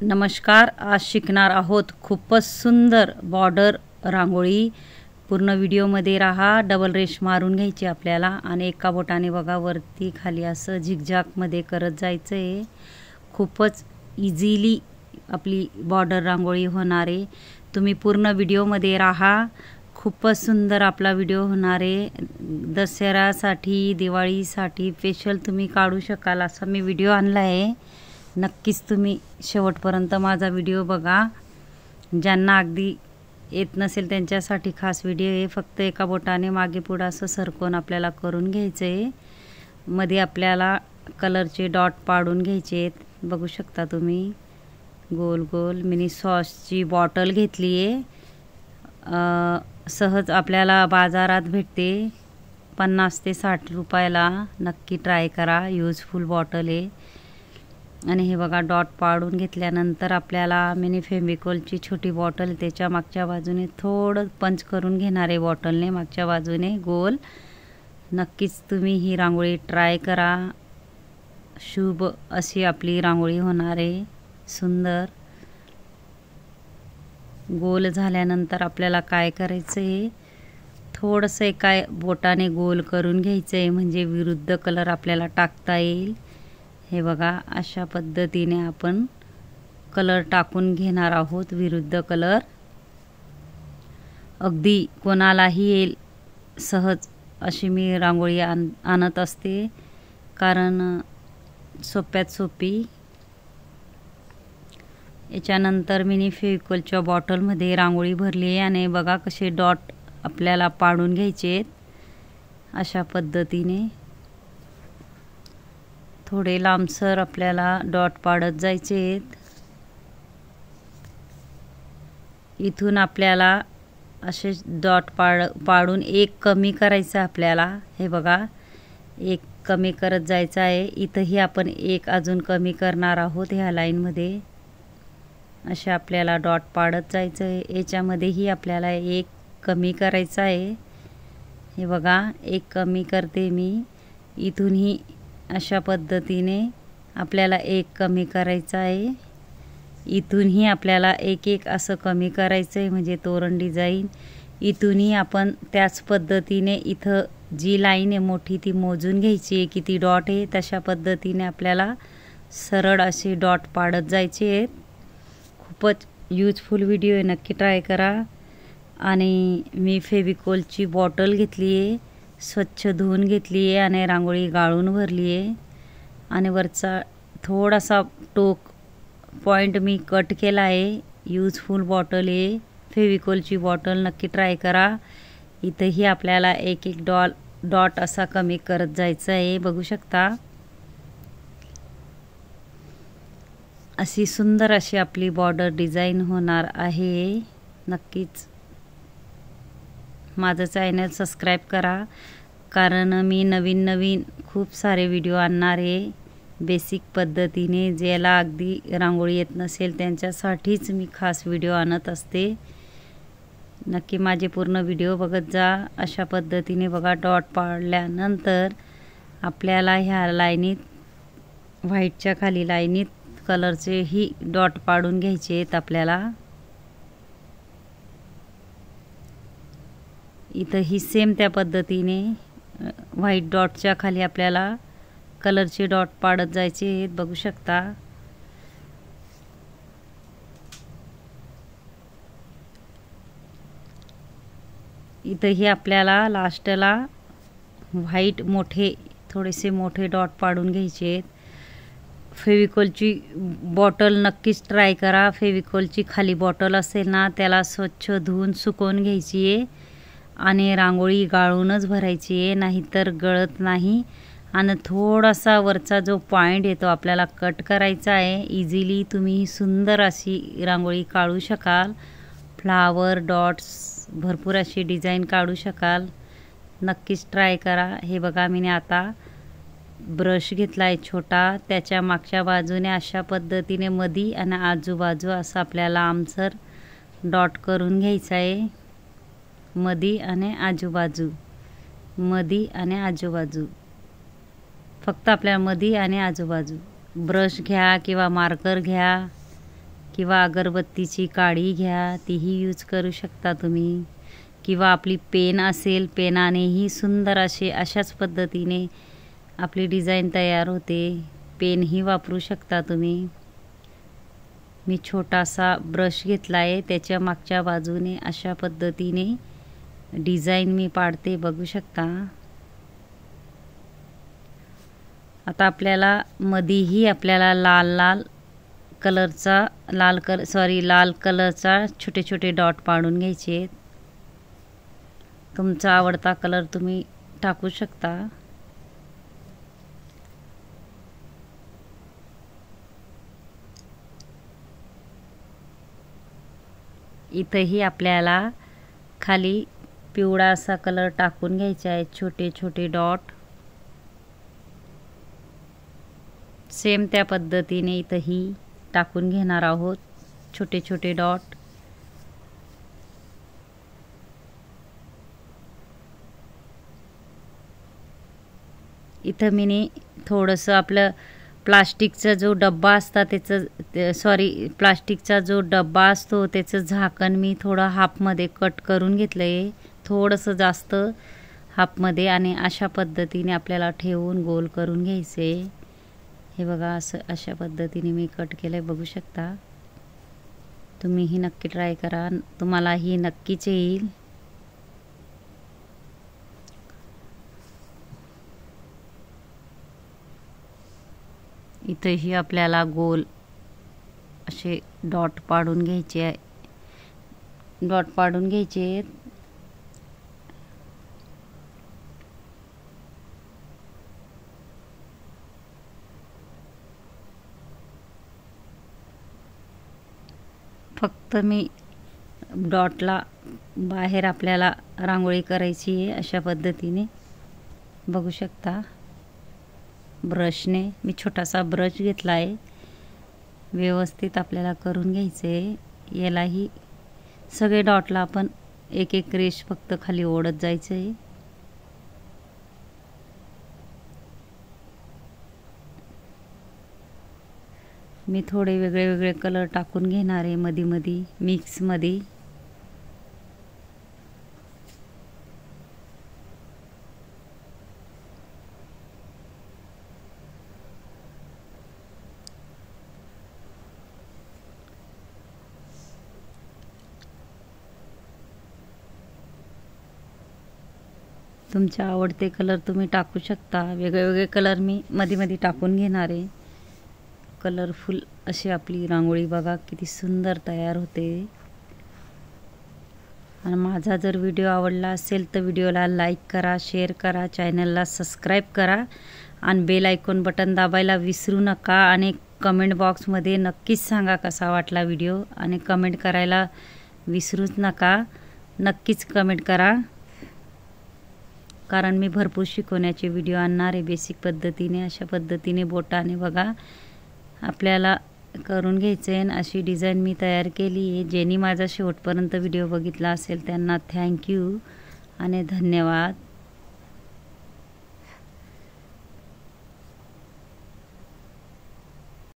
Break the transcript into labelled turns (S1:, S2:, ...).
S1: नमस्कार, आज शिकणार आहोत खूपच सुंदर बॉर्डर रांगोळी। पूर्ण व्हिडिओमध्ये राहा। डबल रेष मारून घ्यायची आपल्याला आणि एका बोटाने बघा वरती खाली असं झिगझॅग मध्ये करत जायचं आहे। खूपच इझिली आपली बॉर्डर रांगोळी होणार आहे। तुम्ही पूर्ण व्हिडिओमध्ये राहा। खूपच सुंदर आपला व्हिडिओ होणार आहे। दसऱ्यासाठी दिवाळीसाठी स्पेशल तुम्ही काढू शकाल असा मी व्हिडिओ आणला आहे। नक्कीच तुम्ही शेवटपर्यंत माझा व्हिडिओ बघा। ज्यांना अगदी येत नसेल त्यांच्यासाठी खास व्हिडिओ आहे। फक्त एका बोटाने मागे पुढे असं सरकवून आपल्याला करून घ्यायचं आहे। मध्ये आपल्याला कलरचे डॉट पाडून घ्यायचे आहेत। बघू शकता तुम्ही गोल गोल मिनी सॉसची बॉटल घेतली आहे। सहज आपल्याला बाजारात भेटते 50 ते 60 रुपयाला। नक्की ट्राय करा, यूजफुल बॉटल आहे। आणि हे बघा डॉट पाडून घेतल्यानंतर आपल्याला मिनी फेविकॉलची छोटी बॉटल त्याच्या मागच्या बाजूने थोडं पंच करून घेणार आहे बॉटलने मागच्या बाजूने गोल। नक्कीच तुम्ही ही रांगोळी ट्राय करा। शुभ अशी आपली रांगोळी होणार आहे। सुंदर गोल झाल्यानंतर आपल्याला काय करायचं आहे, थोडंसं एका बोटाने गोल करून घ्यायचं आहे म्हणजे विरुद्ध कलर आपल्याला टाकता येईल। हे बघा अशा पद्धतीने आपण कलर टाकून घेणार आहोत, विरुद्ध कलर। अगदी कोणालाही येईल सहज अशी मी रांगोळी आणत असते, कारण सोप्यात सोपी। याच्यानंतर मिनी फेविकॉलच्या बॉटलमध्ये रांगोळी भरली आहे आणि बघा कसे डॉट आपल्याला पाडून घ्यायचे आहेत अशा पद्धतीने। थोडे लांबसर आपल्याला डॉट पाडत जायचे आहेत। इथून आपल्याला असे डॉट पाडून एक कमी करायचं आपल्याला। हे बघा एक कमी करत जायचं आहे। इथंही आपण एक अजून कमी करणार आहोत ह्या लाईनमध्ये। असे आपल्याला डॉट पाडत जायचं आहे। याच्यामध्येही आपल्याला एक कमी करायचं आहे। हे बघा एक कमी करते मी। इथूनही अशा पद्धतीने आपल्याला एक कमी करायचा आहे। इथूनही आपल्याला एक एक असं कमी करायचं आहे म्हणजे तोरण डिझाईन। इथूनही आपण त्याच पद्धतीने इथं जी लाईन आहे मोठी ती मोजून घ्यायची आहे किती डॉट आहे, तशा पद्धतीने आपल्याला सरळ असे डॉट पाडत जायचे आहेत। खूपच यूजफुल व्हिडिओ आहे, नक्की ट्राय करा। आणि मी फेविकॉलची बॉटल घेतली आहे, स्वच्छ धुवून घेतली आहे आणि रांगोळी गाळून भरली आहे। आणि वरचा थोडासा टोक पॉइंट मी कट केला आहे। यूजफुल बॉटल आहे फेविकॉलची बॉटल, नक्की ट्राय करा। इथंही आपल्याला एक एक डॉट असा कमी करत जायचा आहे। बघू शकता अशी सुंदर अशी आपली बॉर्डर डिझाईन होणार आहे। नक्कीच माझं चॅनल सबस्क्राईब करा, कारण मी नवीन नवीन खूप सारे व्हिडिओ आणणार आहे बेसिक पद्धतीने। ज्याला अगदी रांगोळी येत नसेल त्यांच्यासाठीच मी खास व्हिडिओ आणत असते। नक्की माझे पूर्ण व्हिडिओ बघत जा। अशा पद्धतीने बघा डॉट पाडल्यानंतर आपल्याला ह्या लाईनीत व्हाईटच्या खाली लाईनीत कलरचे ही डॉट पाडून घ्यायचे आहेत आपल्याला। इथं ही सेम त्या पद्धतीने व्हाईट डॉटच्या खाली आपल्याला कलरचे डॉट पाडत जायचे आहेत। बघू शकता इथंही आपल्याला लास्टला व्हाईट थोडेसे मोठे डॉट पाडून घ्यायचे आहेत। फेविकॉलची बॉटल नक्कीच ट्राय करा। फेविकॉलची खाली बॉटल असेल ना त्याला स्वच्छ धुवून सुकवून घ्यायची आहे आणि रांगोळी गाळूनच भरायची आहे, नाहीतर गळत नाही। आणि थोडासा वरचा जो पॉइंट आहे तो आपल्याला कट करायचा आहे। इझिली तुम्ही सुंदर अशी रांगोळी काढू शकाल। फ्लावर डॉट्स भरपूर अशी डिझाईन काढू शकाल। नक्कीच ट्राय करा। हे बघा मी आता ब्रश घेतला आहे छोटा, त्याच्या मागच्या बाजूने अशा पद्धतीने मधी आणि आजूबाजू असं आपल्याला आमसर डॉट करून घ्यायचा आहे। मधी आणि आजूबाजू, मधी आणि आजूबाजू, फक्त आपल्या मधी आणि आजूबाजू। ब्रश घ्या किंवा मार्कर घ्या, किंवा अगरबत्तीची काडी घ्या, तीही यूज करू शकता तुम्ही, किंवा आपली पेन असेल, पेनानेही सुंदर अशाच पद्धतीने आपली डिझाईन तयार होते. पेनही वापरू शकता तुम्ही. मी छोटासा ब्रश घेतला आहे, त्याच्या मागच्या बाजूने अशा पद्धतीने डिझाईन मी पाडते, बघू शकता. आता आपल्याला मधीही आपल्याला लाल कलरचा छोटे छोटे डॉट पाडून घ्यायचे. तुमचा आवडता कलर तुम्ही टाकू शकता. इथंही आपल्याला खाली पिवळा असा कलर टाकून घ्यायचा आहे, छोटे छोटे डॉट. सेम त्या पद्धतीने इथंही टाकून घेणार आहोत छोटे छोटे डॉट. इथं मी थोडंसं आपलं प्लास्टिकचा जो डब्बा असता प्लास्टिकचा जो डब्बा असतो त्याचं झाकण मी थोडं हाफमध्ये कट करून घेतलं आहे, थोडंसं जास्त हाफमध्ये. आणि अशा पद्धतीने आपल्याला ठेवून गोल करून घ्यायचे. हे बघा, अशा पद्धतीने मी कट केलं आहे, बघू शकता. तुम्हीही नक्की ट्राय करा, तुम्हालाही नक्कीच येईल. इथेही आपल्याला गोल असे डॉट पाडून घ्यायचे आहे, फक्त मी डॉटला बाहेर आपल्याला रांगोळी करायची आहे. अशा पद्धतीने बघू शकता. ब्रशने मी छोटासा ब्रश घेतला आहे, व्यवस्थित आपल्याला करून घ्यायचे. यालाही सगळे डॉटला आपण एक एक रेष फक्त खाली ओढत जायचं आहे. मी थोडे वेगळे वेगळे कलर टाकून घेणार आहे मधी मिक्समध्ये. तुमचे आवडते कलर तुम्ही टाकू शकता. वेगळे वेगळे कलर मी मध्ये टाकून घेणार आहे. कलरफुल अशी आपली रांगोळी बघा किती सुंदर तयार होते. आणि माझा जर व्हिडिओ आवडला असेल तर व्हिडिओला लाईक करा, शेअर करा, चॅनलला सबस्क्राईब करा आणि बेल आयकॉन बटन दाबायला विसरू नका. आणि कमेंट बॉक्समध्ये नक्कीच सांगा कसा वाटला व्हिडिओ, आणि कमेंट करायला विसरूच नका. नक्कीच कमेंट करा, कारण मी भरपूर शिकवण्याचे व्हिडिओ आणणार आहे बेसिक पद्धतीने. अशा पद्धतीने बोटाने बघा आपल्याला करून घ्यायचे. अशी डिझाईन मी तयार केली आहे. ज्यांनी माझा शेवटपर्यंत व्हिडिओ बघितला असेल त्यांना थँक्यू आणि धन्यवाद.